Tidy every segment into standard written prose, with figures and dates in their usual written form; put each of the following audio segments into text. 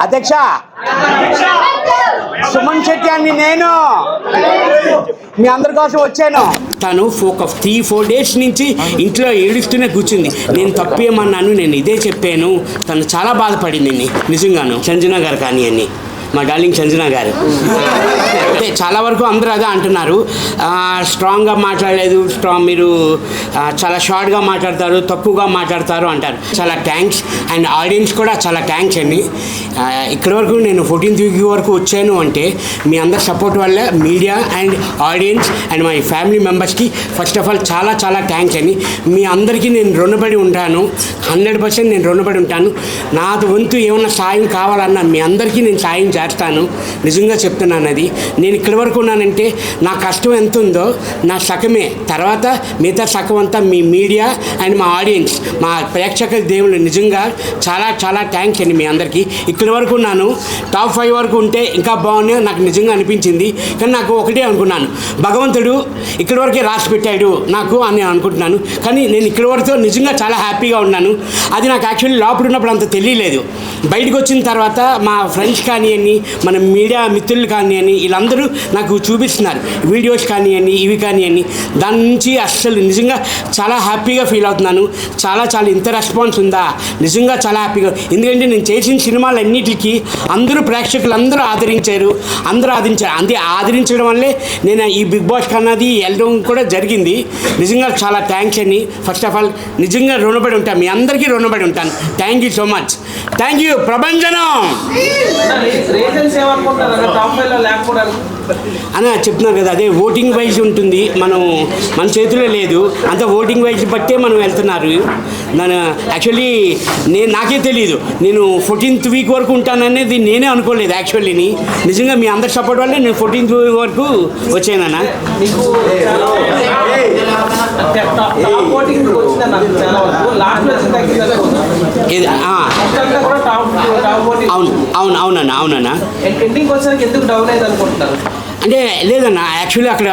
అధ్యక్ష సుమన్ శెట్టి అని నేను మీ అందరి కోసం వచ్చాను. తను ఒక 3-4 డేస్ నుంచి ఇంట్లో ఏడుస్తూనే కూర్చుంది. నేను తప్పేమన్నాను, నేను ఇదే చెప్పాను. తను చాలా బాధపడింది నిజంగాను. సంజన గారు కానీ అని మా డార్లింగ్ సంజన గారు అంటే చాలా వరకు అందరూ అదే అంటున్నారు, స్ట్రాంగ్గా మాట్లాడలేదు, మీరు చాలా షార్ట్గా మాట్లాడతారు, తక్కువగా మాట్లాడతారు అంటారు. చాలా థ్యాంక్స్. అండ్ ఆడియన్స్ కూడా చాలా థ్యాంక్స్ అండి. ఇక్కడి వరకు నేను 14th వీక్ వరకు వచ్చాను అంటే మీ అందరి సపోర్ట్ వల్ల media and audience and my family మెంబర్స్కి ఫస్ట్ ఆఫ్ ఆల్ చాలా చాలా థ్యాంక్స్ అండి. మీ అందరికీ నేను రుణపడి ఉంటాను, 100% నేను రుణపడి ఉంటాను. నా వంతు ఏమన్నా సాయం కావాలన్నా మీ అందరికీ నేను సాయం చేస్తాను. నిజంగా చెప్తున్నాను. అది నేను ఇక్కడి వరకు ఉన్నానంటే నా కష్టం ఎంత ఉందో నా సగమే, తర్వాత మిగతా సగం అంతా మీ మీడియా అండ్ మా ఆడియన్స్, మా ప్రేక్షకుల దేవుళ్ళు. నిజంగా చాలా చాలా థ్యాంక్స్ అండి మీ అందరికీ. ఇక్కడి వరకు ఉన్నాను, టాప్ 5 వరకు ఉంటే ఇంకా బాగున్నాయి నాకు నిజంగా అనిపించింది. కానీ నాకు ఒకటే అనుకున్నాను, భగవంతుడు ఇక్కడి వరకే రాసి పెట్టాడు నాకు అని అనుకుంటున్నాను. కానీ నేను ఇక్కడి వరకు నిజంగా చాలా హ్యాపీగా ఉన్నాను. అది నాకు యాక్చువల్లీ లోపల ఉన్నప్పుడు అంత తెలియలేదు. బయటకు వచ్చిన తర్వాత మా ఫ్రెండ్స్ కానివ్వండి, మన మీడియా మిత్రులు కానివ్వండి, వీళ్ళందరూ నాకు చూపిస్తున్నారు వీడియోస్ కానివ్వండి, ఇవి కానివ్వండి. దాని నుంచి అస్సలు నిజంగా చాలా హ్యాపీగా ఫీల్ అవుతున్నాను. చాలా చాలా ఇంత రెస్పాన్స్ ఉందా, నిజంగా చాలా హ్యాపీగా. ఎందుకంటే నేను చేసిన సినిమాలన్నిటికీ ప్రేక్షకులు అందరూ ఆదరించారు. అంతే ఆదరించడం వల్లే నేను ఈ బిగ్ బాస్ కన్నది వెళ్ళడం కూడా జరిగింది. నిజంగా చాలా థ్యాంక్స్ అండి. ఫస్ట్ ఆఫ్ ఆల్ నిజంగా రుణపడి ఉంటాను, మీ అందరికీ రుణపడి ఉంటాను. Thank you so much. Thank you ప్రభంజనం అని చెప్తున్నారు కదా. అదే ఓటింగ్ వైజ్ ఉంటుంది, మన చేతిలో లేదు. అంత ఓటింగ్ వైజ్ బట్టే మనం వెళ్తున్నారు. యాక్చువల్లీ నాకే తెలియదు నేను 14th వీక్ వరకు ఉంటాననేది నేనే అనుకోలేదు యాక్చువల్లీ. నిజంగా మీ అందరి సపోర్ట్ వల్లే నేను 14th వీక్ వరకు వచ్చానన్నా. అవునన్నా. అంటే లేదన్నా, యాక్చువల్లీ అక్కడ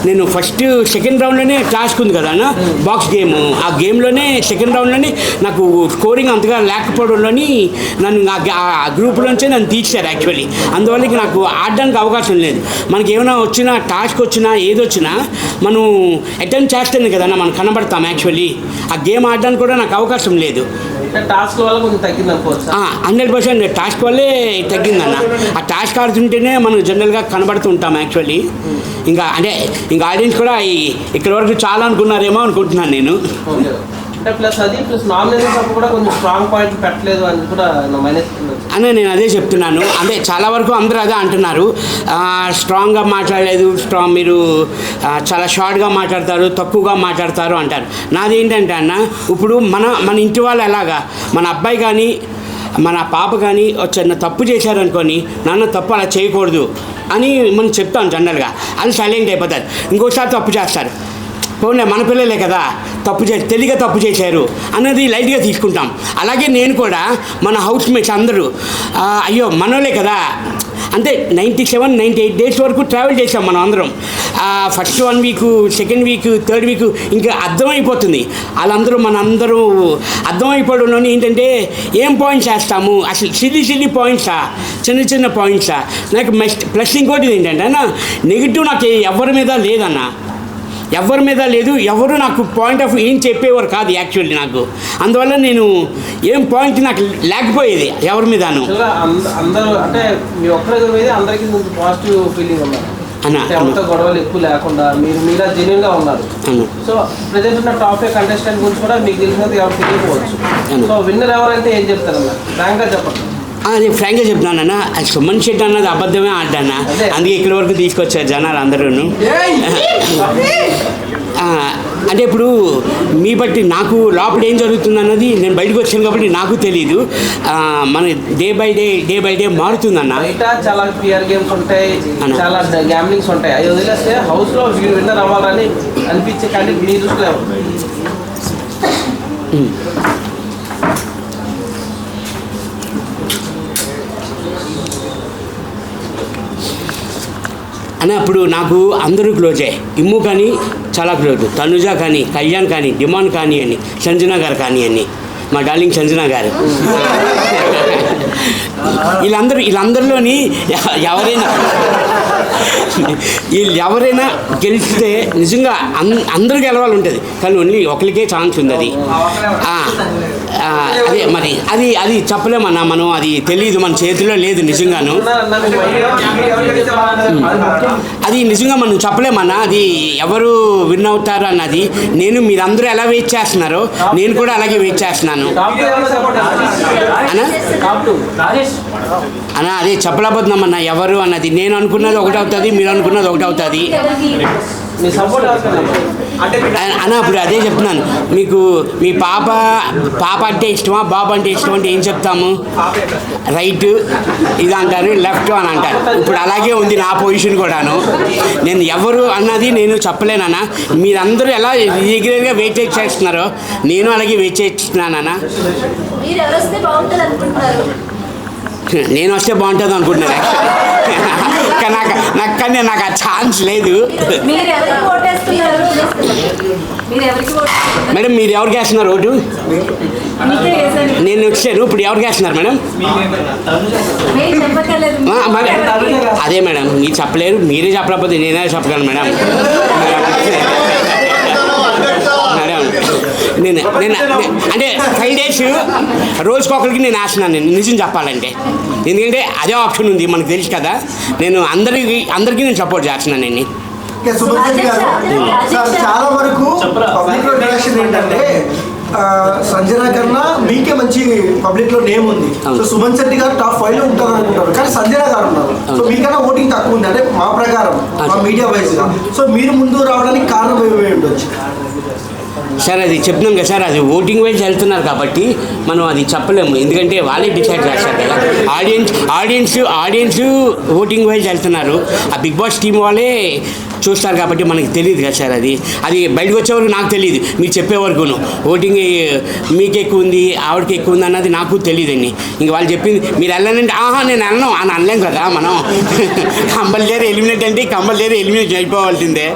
నేను ఫస్ట్ సెకండ్ రౌండ్లోనే టాస్క్ ఉంది కదా అన్న, బాక్స్ గేమ్. ఆ గేమ్లోనే సెకండ్ రౌండ్లోనే నాకు స్కోరింగ్ అంతగా లేకపోవడంలోని నన్ను ఆ గ్రూప్లోంచే నన్ను తీర్చారు యాక్చువల్లీ. అందువల్ల నాకు ఆడడానికి అవకాశం లేదు. మనకి ఏమైనా వచ్చినా, టాస్క్ వచ్చినా, ఏదొచ్చినా మనం అటెంప్ట్ చేస్తేనే కదన్నా మనం కనబడతాం. యాక్చువల్లీ ఆ గేమ్ ఆడడానికి కూడా నాకు అవకాశం లేదు. టాస్క్ వల్ల కొంచెం తగ్గింది అనుకోవచ్చు. 100% టాస్క్ వల్లే తగ్గిందన్న. ఆ టాస్క్ ఆడుతుంటేనే మనం జనరల్గా కనబడుతుంటాం యాక్చువల్లీ. ఇంకా ఆడియన్స్ కూడా ఇక్కడ వరకు చాలా అనుకున్నారేమో అనుకుంటున్నాను నేను. ప్లస్ నామినేషన్స్ అప్పుడు కూడా కొంచెం స్ట్రాంగ్ పాయింట్ పెట్టలేదు అని కూడా అనే నేను అదే చెప్తున్నాను. అంటే చాలా వరకు అందరూ అదే అంటున్నారు, స్ట్రాంగ్గా మాట్లాడలేదు, మీరు చాలా షార్ట్గా మాట్లాడతారు, తక్కువగా మాట్లాడతారు అంటారు. నాది ఏంటంటే అన్న, ఇప్పుడు మన ఇంటి వాళ్ళు ఎలాగా, మన అబ్బాయి కానీ మన పాప కానీ చిన్న తప్పు చేశారనుకొని, నాన్న తప్పు అలా చేయకూడదు అని మనం చెప్తాం జనరల్గా. అది సైలెంట్ అయిపోతారు. ఇంకోసారి తప్పు చేస్తారు, పోనీ మన పిల్లలే కదా తెలియక తప్పు చేశారు అన్నది లైట్గా తీసుకుంటాం. అలాగే నేను కూడా మన హౌస్ మేట్స్ అందరూ అయ్యో మనోలే కదా, అంటే 97-98 డేస్ వరకు ట్రావెల్ చేసాం మనం అందరం. First 1 week, second week, third week ఇంకా అర్థమైపోతుంది. వాళ్ళందరూ మనందరూ అర్థమైపోవడంలోనే ఏంటంటే ఏం పాయింట్స్ వేస్తాము, అసలు సిల్లీ పాయింట్సా, చిన్న పాయింట్సా. నాకు ప్లస్ ఇంకోటి ఏంటంటే అన్న, నెగిటివ్ నాకు ఎవరి మీద లేదన్న, ఎవరి మీద లేదు. ఎవరు నాకు పాయింట్ ఆఫ్ ఏం చెప్పేవారు కాదు యాక్చువల్లీ నాకు. అందువల్ల నేను ఏం పాయింట్ నాకు లేకపోయేది ఎవరి మీదను. అందరూ అంటే మీ ఒక్కరి మీద అందరికీ పాజిటివ్ ఫీలింగ్ ఉన్నారు అన్న, గొడవలు ఎక్కువ లేకుండా మీరు జెన్యూన్ గా ఉన్నారు. సో ప్రెజెంట్ ఉన్న టాప్ 5 కంటెస్టెంట్ గురించి కూడా మీకు తెలిసినది ఎవరు తెలియకపోవచ్చు. సో విన్నర్ ఎవరంటే ఏం చెప్తారన్న, ఫ్రాంక్గా చెప్పండి. నేను ఫ్రాంక్గా చెప్తున్నానన్నా, సుమన్ శెట్టి అన్నది అబద్ధమే ఆడ్డానా, అందుకే ఇక్కడి వరకు తీసుకొచ్చారు జనాలు అందరూ. అంటే ఇప్పుడు మీ బట్టి నాకు లోపల ఏం జరుగుతుంది అన్నది నేను బయటకు వచ్చాను కాబట్టి నాకు తెలీదు. మన డే బై డే మారుతుందన్న. చాలా పిఆర్ గేమ్స్ ఉంటాయి, చాలా గ్యాంబ్లింగ్స్ ఉంటాయి. అవి వదిలేస్తే హౌస్లో విన్నర్ అవ్వాలని అనిపించే కానీ మీ దృష్టిలో అని అప్పుడు నాకు అందరూ క్లోజే. ఇమ్ము కానీ చాలా క్లోజ్, తనుజ కానీ, కళ్యాణ్ కానీ, డిమాండ్ కానివ్వండి, సంజన గారు కానివ్వండి, మా డార్లింగ్ సంజన గారు. వీళ్ళందరిలోని ఎవరైనా గెలిస్తే నిజంగా అందరూ గెలవాలి ఉంటుంది, కానీ ఓన్లీ ఒకరికే ఛాన్స్ ఉంది. అది అదే మరి అది చెప్పలేమన్నా, మనం అది తెలియదు, మన చేతిలో లేదు నిజంగాను. అది నిజంగా మనం చెప్పలేమన్నా, అది ఎవరు విన్ అవుతారు అన్నది. మీరందరూ ఎలా వెయిట్ చేస్తున్నారో నేను కూడా అలాగే వెయిట్ చేస్తున్నాను అన్నా. అదే చెప్పలేకపోతున్నామన్నా ఎవరు అన్నది. నేను అనుకున్నది ఒకటి అవుతుంది, మీరు అనుకున్నది ఒకటి అవుతుంది అన్న. ఇప్పుడు అదే చెప్తున్నాను మీకు, మీ పాప అంటే ఇష్టమా, బాబు అంటే ఇష్టం అంటే ఏం చెప్తాము? రైట్ ఇది అంటారు, లెఫ్ట్ అని అంటారు. ఇప్పుడు అలాగే ఉంది నా పొజిషన్ కూడాను. నేను ఎవరు అన్నది నేను చెప్పలేనన్నా. మీరందరూ ఎలా రెగ్యులర్గా వెయిట్ చేస్తున్నారో నేను అలాగే వెయిట్ చేస్తున్నానన్నా. నేను వస్తే బాగుంటుంది అనుకుంటున్నాను కానీ నాకు ఆ ఛాన్స్ లేదు. మేడం మీరు ఎవరికి వేస్తున్నారు ఓటు? నేను వచ్చాను, ఇప్పుడు ఎవరికి వేస్తున్నారు మేడం? అదే మేడం, మీరు చెప్పలేరు, మీరే చెప్పలేకపోతే నేనే చెప్పగలను మేడం. నేను అంటే 5 days రోజుకొకరికి నేను వేస్తున్నాను. నేను నిజం చెప్పాలంటే, ఎందుకంటే అదే ఆప్షన్ ఉంది మనకు తెలుసు కదా. నేను అందరికీ నేను సపోర్ట్ చేస్తున్నాను. నేను చాలా వరకు పబ్లిక్ లో రియాక్షన్ ఏంటంటే సంజన కన్నా మీకే మంచి పబ్లిక్ లో నేమ్ ఉంది. సో సుమన్ శెట్టి గారు టాప్ 5 లో ఉంటారు అనుకుంటారు, కానీ సంజన గారు ఉన్నారు. సో మీకన్నా ఓటింగ్ తక్కువ ఉంది అంటే మా ప్రకారం, మా మీడియా వైజ్ గా. సో మీరు ముందు రావడానికి కారణం ఏమి ఉండొచ్చు సార్? అది చెప్తున్నాం కదా సార్, అది ఓటింగ్ వైజ్ వెళ్తున్నారు కాబట్టి మనం అది చెప్పలేము, ఎందుకంటే వాళ్ళే డిసైడ్ చేస్తారు కదా. ఆడియన్స్ ఓటింగ్ వైజ్ వెళ్తున్నారు, ఆ బిగ్ బాస్ టీం వాళ్ళే చూస్తారు కాబట్టి మనకి తెలియదు కదా సార్. అది బయటకు వచ్చే వరకు నాకు తెలియదు, మీరు చెప్పే వరకును ఓటింగ్ మీకు ఎక్కువ ఉంది ఆవిడకి ఎక్కువ ఉంది అన్నది నాకు తెలియదండి. ఇంక వాళ్ళు చెప్పింది మీరు వెళ్ళానంటే నేను వెళ్ళను అని అనలేం కదా మనం. కంపల్సరీ ఎలిమినేట్ అంటే కంపల్సరీ ఎలిమినేట్ అయిపోవాల్సిందే.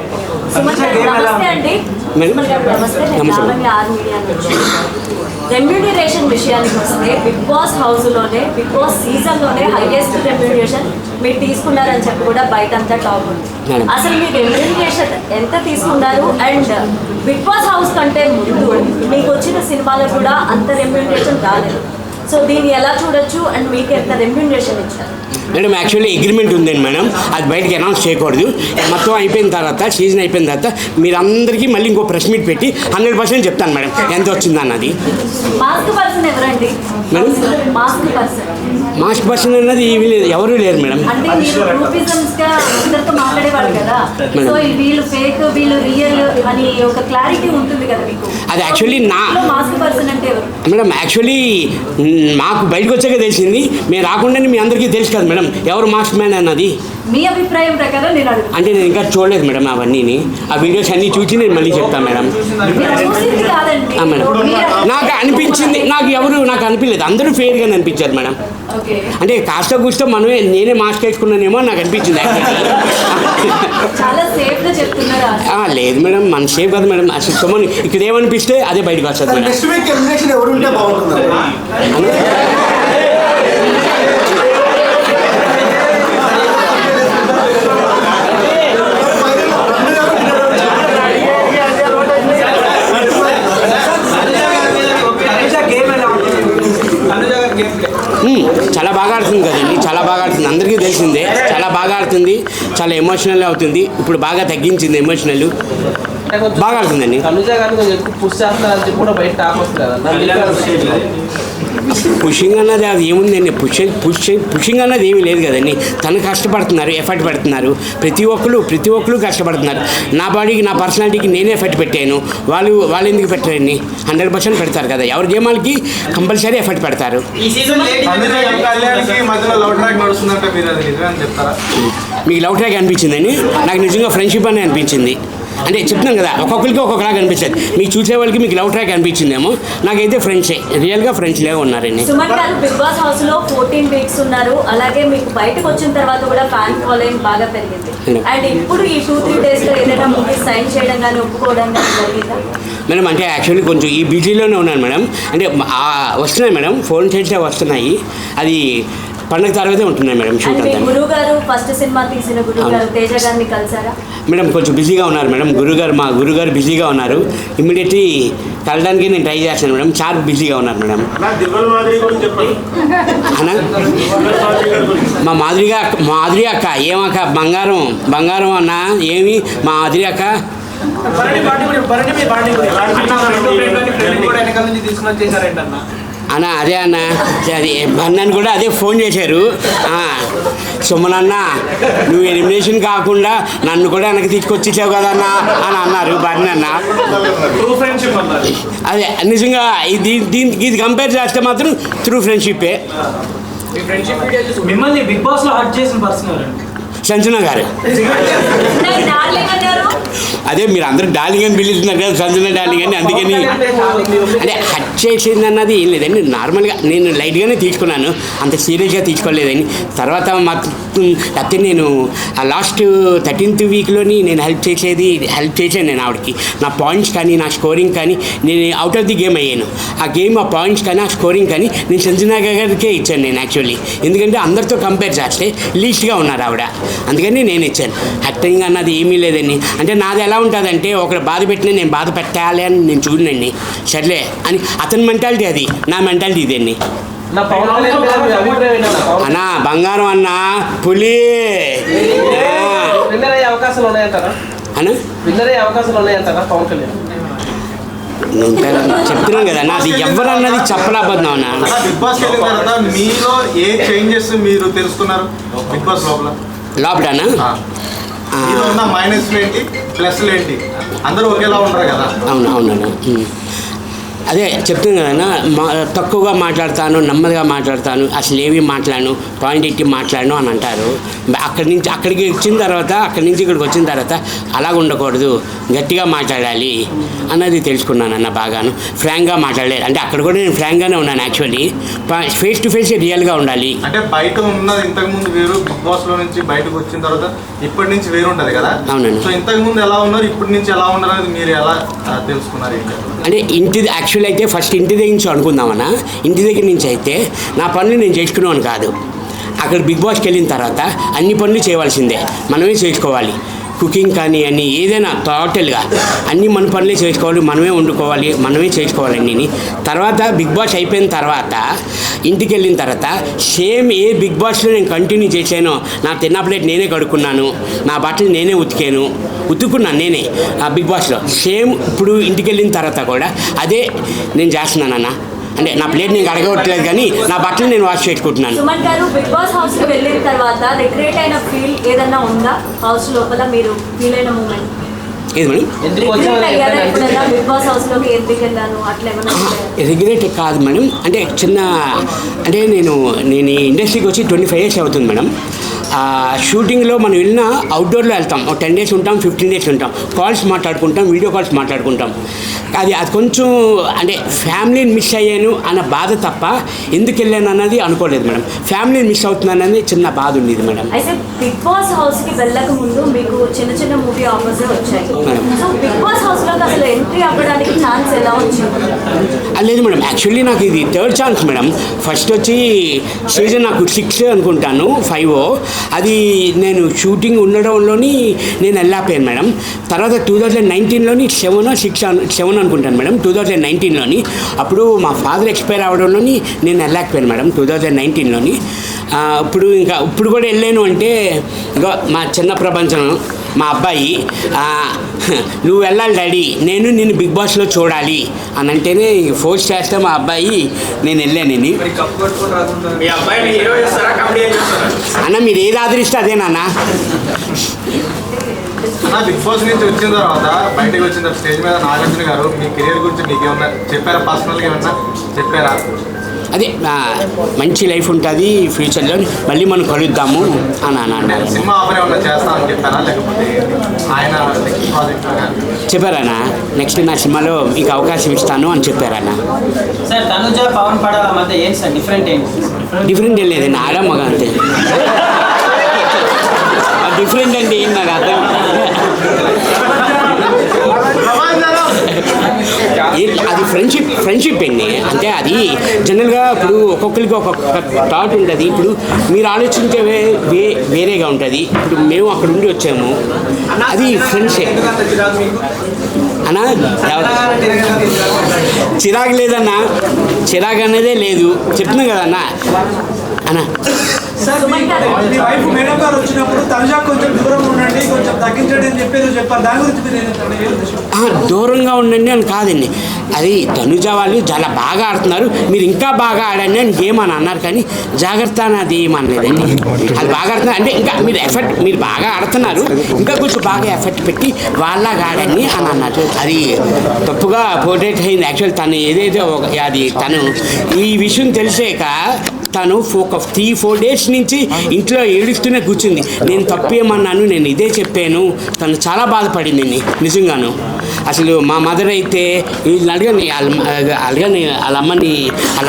రెమ్యూనరేషన్ విషయానికి వస్తే బిగ్ బాస్ హౌస్లోనే, బిగ్ బాస్ సీజన్లోనే హైయెస్ట్ రెమ్యూనరేషన్ మీరు తీసుకున్నారని చెప్పి కూడా బయట అంతా టాప్ ఉంది. అసలు మీరు రెమ్యూనరేషన్ ఎంత తీసుకున్నారు? అండ్ బిగ్ బాస్ హౌస్ కంటే ముందు మీకు వచ్చిన సినిమాలో కూడా అంత రెమ్యూనరేషన్ రాలేదు. సో దీన్ని ఎలా చూడొచ్చు? అండ్ మీకు ఎంత రెమ్యూనరేషన్ ఇచ్చారు? మేడం యాక్చువల్లీ అగ్రిమెంట్ ఉందండి మేడం, అది బయటకి అనౌన్స్ చేయకూడదు. మొత్తం అయిపోయిన తర్వాత, సీజన్ అయిపోయిన తర్వాత మీరందరికీ మళ్ళీ ఇంకో ప్రెస్ మీట్ పెట్టి 100% చెప్తాను మేడం ఎంత వచ్చింది అన్నది. మాస్క్ పర్సన్ ఎవరండి? మాస్క్ పర్సన్ అన్నది ఎవరు లేరు మేడం. అంటే మీరు గ్రూపిజమ్స్గా అందరితో మాట్లాడేవాడు కదా, సో వీళ్ళు ఫేక్ వీళ్ళు రియల్ అని ఒక క్లారిటీ ఉంటుంది కదా మీకు. అది యాక్చువల్లీ మాస్క్ పర్సన్ అంటే ఎవరు మేడం? యాక్చువల్లీ మాకు బయటకు వచ్చాక తెలిసింది, మేము రాకుండానే మీ అందరికీ తెలుసు కదా మేడం ఎవరు మాస్క్ మ్యాన్ అన్నది. మీ అభిప్రాయం ప్రకారం అంటే నేను ఇంకా చూడలేదు మేడం అవన్నీ, ఆ వీడియోస్ అన్నీ చూసి నేను మళ్ళీ చెప్తాను మేడం. నాకు అనిపించింది, నాకు అనిపించలేదు, అందరూ ఫెయిర్గా అనిపించారు మేడం. అంటే కాస్త కూస్తో నేనే మాస్క్ వేసుకున్నానేమో నాకు అనిపించింది. లేదు మేడం, మన సేఫ్ కదా మేడం. అసలు సొమ్మని ఇక్కడ ఏమనిపిస్తే అదే బయటకు వస్తుంది మేడం. చాలా బాగా ఆడుతుంది కదండి, చాలా బాగా ఆడుతుంది, అందరికీ తెలిసిందే. చాలా బాగా ఆడుతుంది, చాలా ఎమోషనల్ అవుతుంది. ఇప్పుడు బాగా తగ్గించింది ఎమోషనల్, బాగా ఆడుతుందండి. పుషింగ్ అన్నది అది ఏముందండి, పుషింగ్ అన్నది ఏమీ లేదు కదండి. తను కష్టపడుతున్నారు, ఎఫర్ట్ పెడుతున్నారు, ప్రతి ఒక్కరు కష్టపడుతున్నారు. నా బాడీకి, నా పర్సనాలిటీకి నేనే ఎఫర్ట్ పెట్టాను, వాళ్ళు ఎందుకు పెట్టారండి? 100% పెడతారు కదా, ఎవరి గేమాలకి కంపల్సరీ ఎఫర్ట్ పెడతారు. మీకు లవ్ ట్రాక్ అనిపించిందండి? నాకు నిజంగా ఫ్రెండ్షిప్ అని అనిపించింది. అంటే చెప్తున్నాను కదా, ఒక్కొక్కరికి ఒక్కొక్కలాగా అనిపిస్తుంది. మీకు చూసే వాళ్ళకి మీకు లవ్ ట్రాక్ అనిపించిందేమో, నాకైతే ఫ్రెండ్సే, రియల్గా ఫ్రెండ్స్ లాగా ఉన్నారండి. సుమన్ గారు బిగ్ బాస్ హౌస్ లో 14 వీక్స్ ఉన్నారు, అలాగే మీకు బయటకు వచ్చిన తర్వాత కూడా ఫ్యాన్ ఫాలోయింగ్ బాగా పెరిగింది. అండ్ ఇప్పుడు ఈ 2-3 days లో ఏదైనా మూవీ సైన్ చేయడం కానీ ఒప్పుకోవడం కానీ జరిగిందా మేడం? అంటే యాక్చువల్లీ కొంచెం ఈ బిజీలోనే ఉన్నాను మేడం. అంటే వస్తున్నాయి మేడం, ఫోన్ చేస్తే వస్తున్నాయి. అది పండగ తర్వాతే ఉంటున్నాయి మేడం షూట్ అండ్ మీ అంతా గురువు గారు ఫస్ట్ సినిమా తీసిన గురువు గారు తేజ గారిని కలిసారా? మేడం కొంచెం బిజీగా ఉన్నారు మేడం. మా గురుగారు బిజీగా ఉన్నారు. ఇమ్మీడియట్లీ కలడానికి నేను ట్రై చేస్తాను మేడం. చాలా బిజీగా ఉన్నారు మేడం. అన్నా మా మాధురి అక్క ఏమక్క బంగారం అన్న ఏమి మా మాధురి అక్క అన్న అదే అన్న అది అన్నని కూడా అదే ఫోన్ చేశారు. సుమనన్న నువ్వు ఎలిమినేషన్ కాకుండా నన్ను కూడా వెనక్కి తీసుకొచ్చేసావు కదన్నా అని అన్నారు బర్ని అన్న. అదే నిజంగా ఇది కంపేర్ చేస్తే మాత్రం త్రూ ఫ్రెండ్షిప్పే. మిమ్మల్ని బిగ్ బాస్ లో హర్ట్ చేసిన పర్సన్ సంజన గారు. అదే మీరు అందరూ డార్లింగ్ అని పిలుస్తున్నారు కదా, సంజన డార్లింగ్ అని. అందుకని అంటే హట్ చేసింది అన్నది ఏం లేదండి. నార్మల్గా నేను లైట్గానే తీసుకున్నాను, అంత సీరియస్గా తీసుకోలేదని. తర్వాత లేకపోతే నేను ఆ లాస్ట్ 13th వీక్లోని నేను హెల్ప్ చేశాను నేను ఆవిడకి. నా పాయింట్స్ కానీ నా స్కోరింగ్ కానీ నేను అవుట్ ఆఫ్ ది గేమ్ అయ్యాను. ఆ పాయింట్స్ కానీ ఆ స్కోరింగ్ కానీ నేను సంజన గారికే ఇచ్చాను నేను యాక్చువల్లీ. ఎందుకంటే అందరితో కంపేర్ చేస్తే లీస్ట్గా ఉన్నారు ఆవిడ, అందుకని నేను ఇచ్చాను. హట్టింగ్ అన్నది ఏమీ లేదండి. అంటే నాది ఎలా ఉంటుందంటే ఒకరు బాధ పెట్టినా నేను బాధ పెట్టాలి అని నేను చూడండి, సర్లే అని. అతని మెంటాలిటీ అది, నా మెంటాలిటీ ఇదండి. అన్నా బంగారం అన్న పులి అవకాశాలు ఉన్నాయంటారా? అన్నా అవకాశాలు ఉన్నాయంటారా పవన్ కళ్యాణ్? చెప్తున్నాను కదా అది ఎవరన్నది చెప్పలేకపోతున్నాం అన్న. బిగ్ బాస్ మీలో ఏ చేంజెస్ మీరు తెలుసుకున్నారు బిగ్ బాస్ లోపలనా? మైనస్ ఏంటి ప్లస్ ఏంటి? అందరూ ఒకేలా ఉంటారు కదా. అవునవునన్నా అదే చెప్తుంది కదన్నా. తక్కువగా మాట్లాడతాను, నెమ్మదిగా మాట్లాడతాను, అసలు ఏమీ మాట్లాడను, పాయింట్ ఎట్టి మాట్లాడను అని అంటారు. అక్కడికి వచ్చిన తర్వాత ఇక్కడికి వచ్చిన తర్వాత అలాగ ఉండకూడదు, గట్టిగా మాట్లాడాలి అన్నది తెలుసుకున్నానన్న. బాగాను ఫ్రాంక్గా మాట్లాడలేదు. అంటే అక్కడ కూడా నేను ఫ్రాంక్గానే ఉన్నాను యాక్చువల్లీ. ఫేస్ టు ఫేస్ రియల్గా ఉండాలి. అంటే బయట ఉన్నది ఇంతకుముందు వేరు, బిగ్ బాస్లో నుంచి బయటకు వచ్చిన తర్వాత ఇప్పటి నుంచి వేరు ఉంటుంది కదా. అవునండి. సో ఇంతకుముందు ఎలా ఉన్నారు, ఇప్పటి నుంచి ఎలా ఉన్నారు అనేది మీరు ఎలా తెలుసుకున్నారు? అంటే యాక్చువల్లీ అయితే ఫస్ట్ ఇంటి దగ్గర నుంచి అనుకుందామన్నా. ఇంటి దగ్గర నుంచి అయితే నా పనులు నేను చేసుకునేవాను కాదు. అక్కడ బిగ్ బాస్కి వెళ్ళిన తర్వాత అన్ని పనులు చేయవలసిందే, మనమే చేసుకోవాలి. కుకింగ్ కానీ అన్నీ ఏదైనా టోటల్గా అన్నీ మన పనులే చేసుకోవాలి, మనమే వండుకోవాలి, మనమే చేసుకోవాలన్నీ. తర్వాత బిగ్ బాస్ అయిపోయిన తర్వాత ఇంటికి వెళ్ళిన తర్వాత సేమ్ ఏ బిగ్ బాస్లో నేను కంటిన్యూ చేశానో, నా తిన్న ప్లేట్ నేనే కడుక్కున్నాను, నా బట్టలు నేనే ఉతుక్కున్నాను నేనే ఆ బిగ్ బాస్లో. సేమ్ ఇప్పుడు ఇంటికి వెళ్ళిన తర్వాత కూడా అదే నేను చేస్తున్నానన్న. అంటే నా ప్లేట్ నేను అడగట్లేదు కానీ నా బట్టలు నేను వాష్ చేసుకుంటున్నాను. సుమన్ గారు బిగ్ బాస్ హౌస్ కి వెళ్ళిన తర్వాత రిగ్రెట్ అయిన ఫీల్ ఏదన్నా ఉందా? హౌస్ లోపల మీరు ఫీల్ అయిన మూమెంట్ ఏది మేడం? బిగ్ బాస్ హౌస్ లోకి ఎందుకు వెళ్ళాను అట్లా ఏమన్నా? రిగ్రెట్ కాదు మేడం. అంటే అంటే నేను ఇండస్ట్రీకి వచ్చి 25 years అవుతుంది మేడం. షూటింగ్లో మనం వెళ్ళినా అవుట్డోర్లో వెళ్తాం, 10 days ఉంటాం, 15 days ఉంటాం, కాల్స్ మాట్లాడుకుంటాం, వీడియో కాల్స్ మాట్లాడుకుంటాం. అది కొంచెం అంటే ఫ్యామిలీని మిస్ అయ్యాను అన్న బాధ తప్ప ఎందుకు వెళ్ళాను అన్నది అనుకోలేదు మేడం. ఫ్యామిలీని మిస్ అవుతున్నాను అనేది చిన్న బాధ ఉండేది మేడం. అయితే బిగ్ బాస్ హౌస్కి వెళ్ళక ముందు మీకు చిన్న మూవీ ఆఫర్స్ వచ్చాయి. సో బిగ్ బాస్ హౌస్లో అసలు ఎంట్రీ అవ్వడానికి ఛాన్స్ ఎలా వచ్చింది? లేదు మేడం, యాక్చువల్లీ నాకు ఇది 3rd ఛాన్స్ మేడం. ఫస్ట్ వచ్చి సీజన్ నాకు 6 అనుకుంటాను, 5 అది నేను షూటింగ్ ఉండడంలోని నేను వెళ్ళాపోయాను మేడం. తర్వాత 2019లోని 7 అనుకుంటాను మేడం. 2019లోని అప్పుడు మా ఫాదర్ ఎక్స్పైర్ అవ్వడంలోని నేను వెళ్ళలేకపోయాను మేడం 2019లోని. ఇప్పుడు కూడా వెళ్ళాను అంటే ఇంకా మా చిన్న ప్రపంచం మా అబ్బాయి నువ్వు వెళ్ళాలి డాడీ, నిన్ను బిగ్ బాస్లో చూడాలి అని అంటేనే ఫోర్స్ చేస్తే మా అబ్బాయి నేను వెళ్ళానని. అన్న మీరు ఏది ఆదరిస్తే అదే నాన్న. బిగ్ బాస్ నుంచి వచ్చిన తర్వాత బయటకు వచ్చిన తర్వాత స్టేజ్ మీద నాగార్జున గారు మీ కెరీర్ గురించి మీకు ఏమన్నా చెప్పారా? పర్సనల్గా ఏమన్నా చెప్పారా? అదే మంచి లైఫ్ ఉంటుంది ఫ్యూచర్లో, మళ్ళీ మనం కలుద్దాము అని అన్నారు. సినిమా ఆఫర్ ఏమన్నా చేస్తామని చెప్పారా, లేకపోతే ఆయన చెప్పారన్నా నెక్స్ట్ నా సినిమాలో మీకు అవకాశం ఇస్తాను అని చెప్పారన్నా. డిఫరెంట్ ఏం లేదండి, ఆడ మగ అంతే. డిఫరెంట్ అంటే ఏం నాకు అర్థం. అది ఫ్రెండ్షిప్ అండి. అంటే అది జనరల్గా ఇప్పుడు ఒక్కొక్కరికి ఒక్కొక్క థాట్ ఉంటుంది. ఇప్పుడు మీరు ఆలోచించే వేరేగా ఉంటుంది. ఇప్పుడు మేము అక్కడ ఉండి వచ్చాము, అది ఫ్రెండ్షిప్ అన్నా. చిరాకు లేదన్నా, చిరాకు అనేదే లేదు, చెప్తున్నాం కదన్నా అన్నా. సార్ మీ వైఫ్ మేడం గారు వచ్చినప్పుడు తనుజా కొంచెం దూరం ఉండండి, కొంచెం తగ్గించండి అని చెప్పేది చెప్పారు. దాని గురించి మీరు ఏంటంటే దూరంగా ఉండండి అని కాదండి, అది తనుజ వాళ్ళు చాలా బాగా ఆడుతున్నారు, మీరు ఇంకా బాగా ఆడండి అని గేమ్ అని అన్నారు. కానీ జాగ్రత్త అని ఏమనలేదండి. అది బాగా ఆడుతున్నారు అంటే ఇంకా మీరు బాగా ఆడుతున్నారు, ఇంకా కొంచెం బాగా ఎఫర్ట్ పెట్టి వాళ్ళలాగా ఆడండి అని అన్నారు. అది తప్పుగా పోర్ట్రేట్ అయింది. యాక్చువల్ తను ఏదైతే అది తను ఈ విషయం తెలిసాక తను ఒక 3-4 days నుంచి ఇంట్లో ఏడుస్తూనే కూర్చుంది. నేను తప్పేమన్నాను, నేను ఇదే చెప్పాను. తను చాలా బాధపడింది నిజంగాను. అసలు మా మదర్ అయితే వీళ్ళని అడగని వాళ్ళ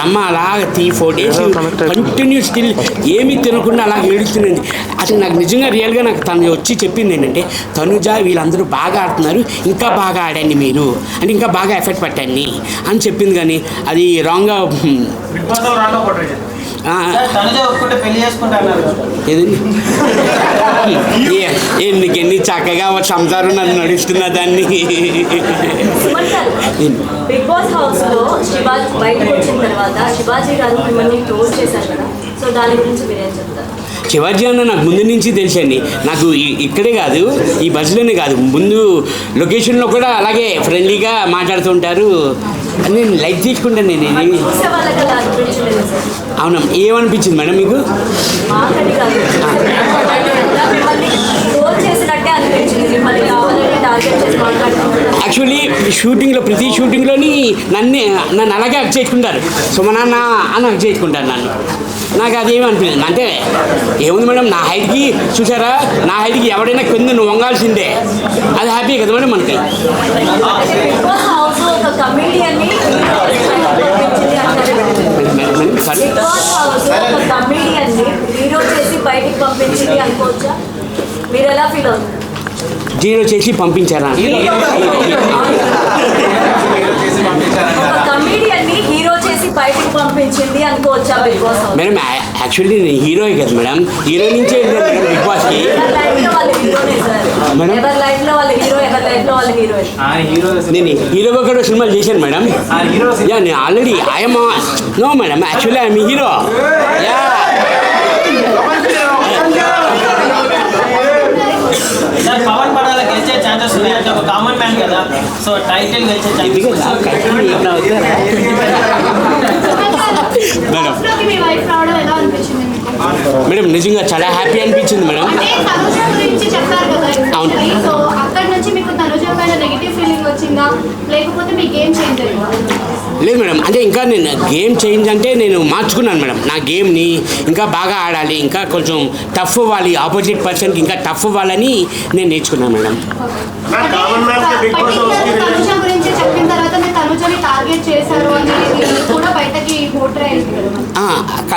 అమ్మ అలాగ 3-4 days కంటిన్యూ స్టిల్ ఏమీ తినకుండా అలాగ ఏడుస్తున్నది. అసలు నాకు నిజంగా రియల్గా నాకు తను వచ్చి చెప్పింది ఏంటంటే, తనుజ వీళ్ళందరూ బాగా ఆడుతున్నారు, ఇంకా బాగా ఆడండి మీరు అంటే, ఇంకా బాగా ఎఫర్ట్ పెట్టండి అని చెప్పింది. కానీ అది రాంగ్గా ఎన్ని చక్కగా సంసారం నన్ను నడుస్తున్న దాన్ని. బిగ్ బాస్ హౌస్ లో శివాజీ బయటకు వచ్చిన తర్వాత శివాజీ గారు మిమ్మల్ని క్లోజ్ చేశారు కదా, సో దాని గురించి మీరేం చెప్తారు? శివాజీ అన్న నాకు ముందు నుంచి తెలుసండి. నాకు ఇక్కడే కాదు, ఈ బస్సులోనే కాదు, ముందు లొకేషన్లో కూడా అలాగే ఫ్రెండ్లీగా మాట్లాడుతుంటారు. నేను లైక్ తీసుకుంటాను. నేను అవునా, ఏమనిపించింది మేడం మీకు? యాక్చువల్లీ ప్రతి షూటింగ్లోని నన్ను అలాగే హక్ చేసుకుంటారు. సో మా నాన్న అని హక్ చేసుకుంటారు నన్ను. నాకు అదేమీ అనిపించింది. అంటే ఏముంది మేడం, నా హైట్కి చూసారా, నా హైట్కి ఎవడైనా కింద నువ్వు వంగాల్సిందే. అది హ్యాపీ కదా మేడం మనకి. జీరో చేసి పంపించారా? మేడం యాక్చువల్లీ నేను హీరోయే కదా మేడం, హీరో నుంచే బిగ్ బాస్కి. నేను హీరోగా కూడా సినిమాలు చేశాను మేడం. యా, నేను already I'm no madam, actually I'm hero. Yeah, Pavan Padala గెలిచే ఛాన్సెస్ ఉన్నాయి అంటే ఒక కామన్ మ్యాన్ కదా, సో టైటిల్ గెలిచే మేడం నిజంగా చాలా హ్యాపీ అనిపించింది మేడం. అవును, లేదు మేడం, అంటే ఇంకా నేను గేమ్ చేంజ్ అంటే నేను మార్చుకున్నాను మేడం. నా గేమ్ని ఇంకా బాగా ఆడాలి, ఇంకా కొంచెం టఫ్ అవ్వాలి, ఆపోజిట్ పర్సన్కి ఇంకా టఫ్ అవ్వాలని నేను నేర్చుకున్నాను మేడం.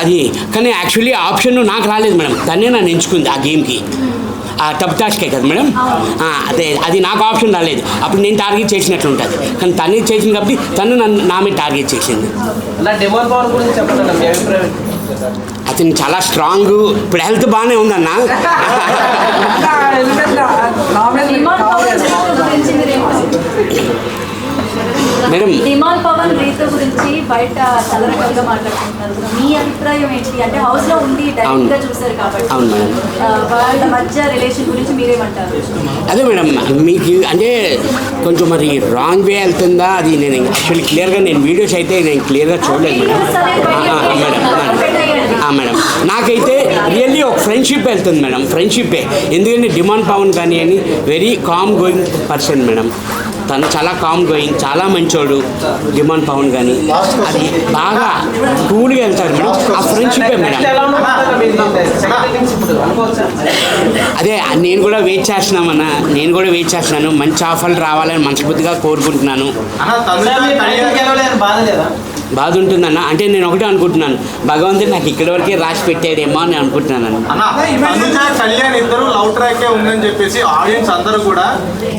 అది కానీ యాక్చువల్లీ ఆప్షన్ నాకు రాలేదు మేడం, తనే నన్ను ఎంచుకుంది ఆ గేమ్కి. ఆ టబ్ టాస్కే కదా మేడం, అదే అది నాకు ఆప్షన్ రాలేదు. అప్పుడు నేను టార్గెట్ చేసినట్లు ఉంటుంది, కానీ తనే చేసింది కాబట్టి తను నన్ను నా మీద టార్గెట్ చేసింది. అతను చాలా స్ట్రాంగ్, ఇప్పుడు హెల్త్ బాగానే ఉందన్న. మేడం డిమాండ్ పవన్ రీతు గురించి బయట చాలా రకాలుగా మాట్లాడుకుంటున్నారు. మీ అభిప్రాయం ఏంటి? అంటే హౌస్ లో ఉండి డైరెక్ట్ గా చూసారు కాబట్టి వాళ్ళ మధ్య రిలేషన్ గురించి మీరేమంటారు? అదే మేడం, మీకు అంటే కొంచెం మరి రాంగ్ వే వెళ్తుందా అది నేను యాక్చువల్లీ క్లియర్గా నేను వీడియోస్ అయితే నేను క్లియర్గా చూడలేదు మేడం. నాకైతే రియల్లీ ఒక ఫ్రెండ్షిప్ వెళ్తుంది మేడం, ఫ్రెండ్షిప్పే. ఎందుకంటే డిమాండ్ పవన్ కానీ అని very calm going person madam. తను చాలా కామ్ గోయింగ్, చాలా మంచోడు డిమాండ్ పవన్ కానీ. అది బాగా కూల్గా వెళ్తారు మేడం, ఆ ఫ్రెండ్షిప్పే మేడం. అదే నేను కూడా వెయిట్ చేస్తున్నాను, మంచి ఆఫర్లు రావాలని మనస్ఫూర్తిగా కోరుకుంటున్నాను. బాధ ఉంటుందన్న. అంటే నేను ఒకటే అనుకుంటున్నాను, భగవంతుడు నాకు ఇక్కడి వరకే రాసి పెట్టాడేమో అని అనుకుంటున్నాను. అన్న తనుజ కళ్యాణ్ ఇద్దరు లవ్ ట్రాకే ఉందని చెప్పేసి ఆడియన్స్ అందరూ కూడా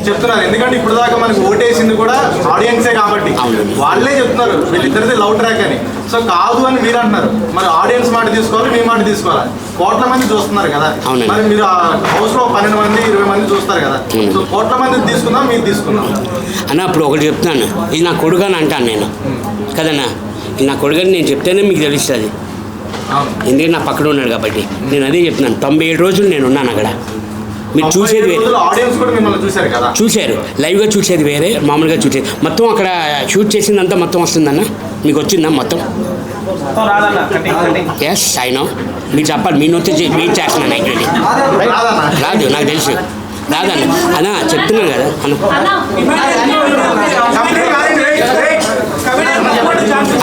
చెప్తున్నారు. ఎందుకంటే ఇప్పుడు దాకా మనకి ఓటేసింది కూడా ఆడియన్సే కాబట్టి వాళ్ళే చెప్తున్నారు వీళ్ళిద్దరిది లవ్ ట్రాక్ అని. సో కాదు అని మీరు అంటున్నారు. మరి ఆడియన్స్ మాట తీసుకోవాలి, మీ మాట తీసుకోవాలి. కోట్ల మంది చూస్తున్నారు కదా, మరి మీరు హౌస్ లో 12 మంది 20 మంది చూస్తారు కదా. సో కోట్ల మంది తీసుకుందాం, మీరు తీసుకుందాం అన్న. అప్పుడు ఒకటి చెప్తాను, ఇది నా కొడుకు అని అంటాను నేను కదన్నా. ఇది నా కొడుకు అని నేను చెప్తేనే మీకు తెలుస్తుంది, ఎందుకంటే నా పక్కన ఉన్నాడు కాబట్టి. నేను అదే చెప్తున్నాను, 97 రోజులు నేను ఉన్నాను అక్కడ. మీరు చూసేది వేరే, ఆడియన్స్ కూడా మిమ్మల్ని చూశారు కదా, చూశారు లైవ్గా చూసేది వేరే, మామూలుగా చూసేది మొత్తం అక్కడ షూట్ చేసిందంతా మొత్తం వస్తుందన్న. మీకు వచ్చిందా మొత్తం? ఎస్ అయినా మీరు చెప్పాలి, మీ నోట్ వెయిట్ చేస్తున్నాను. యాక్చువల్లీ రాదు, నాకు తెలుసు రాదన్న. అన్న చెప్తున్నాను కదా అన్న.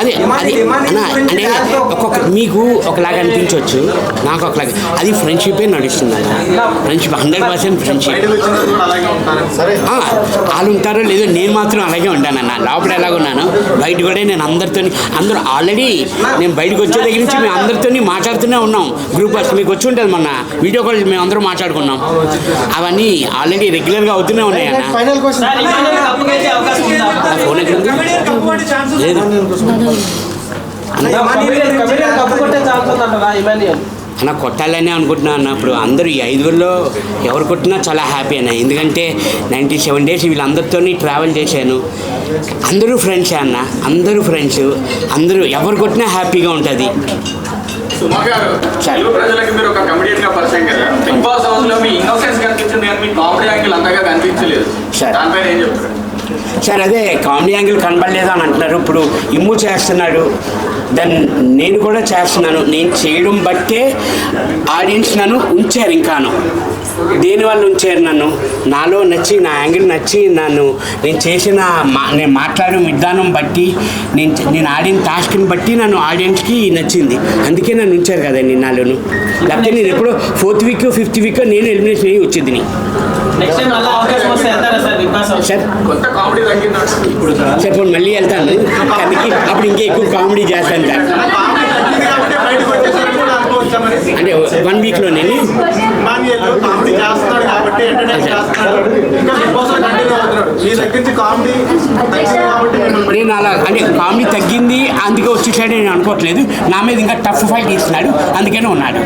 అదే అది అన్న, అంటే ఒక్కొక్క మీకు ఒకలాగా అనిపించవచ్చు, నాకు ఒకలాగా. అది ఫ్రెండ్షిపే నడుస్తుంది అన్న. Friendship 100% friendship. వాళ్ళు ఉంటారో లేదో, నేను మాత్రం అలాగే ఉంటానన్న. లోపల ఎలాగున్నాను బయట కూడా నేను అందరూ ఆల్రెడీ నేను బయటకు వచ్చే దగ్గర నుంచి మేము అందరితో మాట్లాడుతూనే ఉన్నాం. గ్రూప్ వర్క్ మీకు వచ్చి ఉంటుంది మొన్న వీడియో కాల్ మేము అందరూ మాట్లాడుకున్నాం. అవన్నీ ఆల్రెడీ రెగ్యులర్గా అవుతూనే ఉన్నాయి అన్న. ఫోన్ ఎక్కడ లేదు అన్న. కొట్టాలనే అనుకుంటున్నాను అన్న. ఇప్పుడు అందరూ ఈ 5గురిలో ఎవరు కొట్టినా చాలా హ్యాపీ అన్న. ఎందుకంటే 97 days వీళ్ళందరితో ట్రావెల్ చేశాను. అందరూ ఫ్రెండ్సే అన్న, అందరూ ఫ్రెండ్స్. అందరూ ఎవరు కొట్టినా హ్యాపీగా ఉంటుంది. సుమా గారు, తెలుగు ప్రజలకి మీరు ఒక కమెడియన్ గా పరిచయం కదా. బిగ్ బాస్ హౌస్ లో మీ ఇన్నోసెన్స్ కనిపించింది కానీ మీ కామెడీ యాంగిల్ అంతగా కనిపించలేదు. దానిపైన ఏం చెప్తారు సార్? అదే కామెడీ యాంగిల్ కనబడలేదు అని అంటున్నారు. ఇప్పుడు ఇమ్ము చేస్తున్నాడు, దాన్ని నేను కూడా చేస్తున్నాను. నేను చేయడం బట్టే ఆడియన్స్ నన్ను ఉంచారు. ఇంకాను దేనివల్ల ఉంచారు నన్ను? నాలో నచ్చి, నా యాంగిల్ నచ్చి, నేను చేసిన నేను మాట్లాడే విధానం బట్టి, నేను ఆడిన టాస్క్ని బట్టి నన్ను ఆడియన్స్కి నచ్చింది. అందుకే నన్ను ఉంచారు కదండి నాలోను. లేకపోతే నేను ఎప్పుడో 4th week 5th week నేను ఎలిమినేషన్ అయ్యి వచ్చింది. సార్ కొత్త కామెడీ తగ్గిందా? సార్ ఇప్పుడు మళ్ళీ వెళ్తాను కానీ అప్పుడు ఇంకా ఎక్కువ కామెడీ చేస్తాను సార్. అంటే 1 weekలో నేను కామెడీ చేస్తున్నాడు కాబట్టి నేను అలా అంటే కామెడీ తగ్గింది అందుకే వచ్చేసాడు నేను అనుకోవట్లేదు. నా మీద ఇంకా టఫ్ ఫైట్ ఇస్తున్నాడు, అందుకనే ఉన్నాడు.